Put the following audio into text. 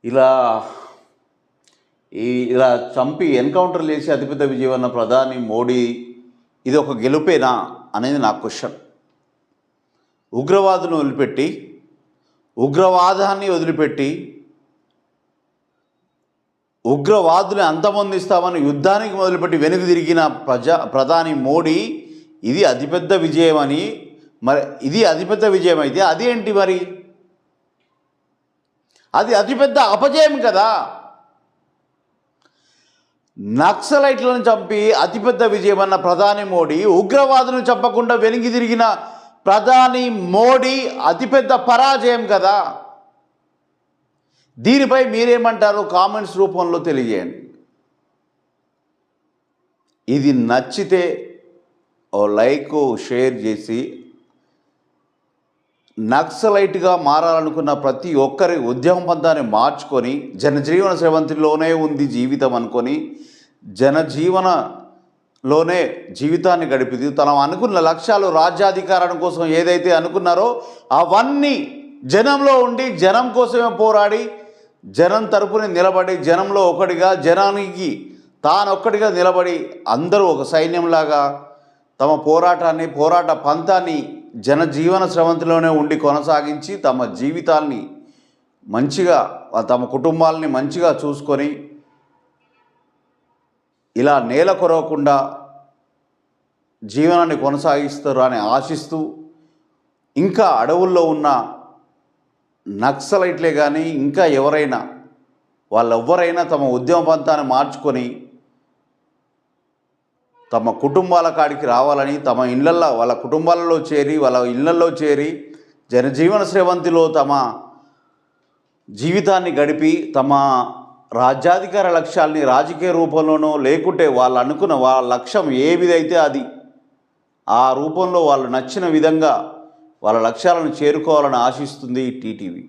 ఇలా ఇలా చంపి ఎన్కౌంటర్ చేసి అతిపెద్ద విజయం అన్న ప్రధాని మోడీ ఇది ఒక గెలుపేనా అనేది నా క్వశ్చన్. ఉగ్రవాదులను వదిలిపెట్టి, ఉగ్రవాదాన్ని వదిలిపెట్టి, ఉగ్రవాదుని అంతమొందిస్తామని యుద్ధానికి మొదలుపెట్టి వెనుక తిరిగిన ప్రధాని మోడీ ఇది అతిపెద్ద విజయం అని. మరి ఇది అతిపెద్ద విజయం అయితే అదేంటి మరి? అది అతిపెద్ద అపజయం కదా. నక్సలైట్లను చంపి అతిపెద్ద విజయం అన్న ప్రధాని మోడీ, ఉగ్రవాదులను చంపకుండా వెనుక తిరిగిన ప్రధాని మోడీ అతిపెద్ద పరాజయం కదా. దీనిపై మీరేమంటారో కామెంట్స్ రూపంలో తెలియజేయండి. ఇది నచ్చితే ఓ లైక్ షేర్ చేసి, నక్సలైట్గా మారాలనుకున్న ప్రతి ఒక్కరి ఉద్యమ పంతాన్ని మార్చుకొని, జనజీవన స్రవంతిలోనే ఉంది జీవితం అనుకొని, జనజీవనలోనే జీవితాన్ని గడిపి తన అనుకున్న లక్ష్యాలు, రాజ్యాధికారం కోసం ఏదైతే అనుకున్నారో అవన్నీ జనంలో ఉండి, జనం కోసమే పోరాడి, జనం తరపున నిలబడి, జనంలో ఒకటిగా, జనానికి తానొక్కడిగా నిలబడి, అందరూ ఒక సైన్యంలాగా తమ పోరాట పంతాన్ని జనజీవన స్రవంతిలోనే ఉండి కొనసాగించి తమ జీవితాల్ని మంచిగా, తమ కుటుంబాలని మంచిగా చూసుకొని ఇలా నేల కొరవకుండా జీవనాన్ని కొనసాగిస్తారు అని ఆశిస్తూ, ఇంకా అడవుల్లో ఉన్న నక్సలైట్లే కానీ ఇంకా ఎవరైనా వాళ్ళెవ్వరైనా తమ ఉద్యమ పంతాన్ని మార్చుకొని తమ కుటుంబాల కాడికి రావాలని, తమ ఇళ్లల్లో వాళ్ళ కుటుంబాలలో చేరి, వాళ్ళ ఇళ్లల్లో చేరి జనజీవన స్రవంతిలో తమ జీవితాన్ని గడిపి, తమ రాజ్యాధికార లక్ష్యాల్ని రాజకీయ రూపంలోనో లేకుంటే వాళ్ళు అనుకున్న వాళ్ళ లక్ష్యం ఏవిదైతే అది ఆ రూపంలో వాళ్ళు నచ్చిన విధంగా వాళ్ళ లక్ష్యాలను చేరుకోవాలని ఆశిస్తుంది టీటీవీ.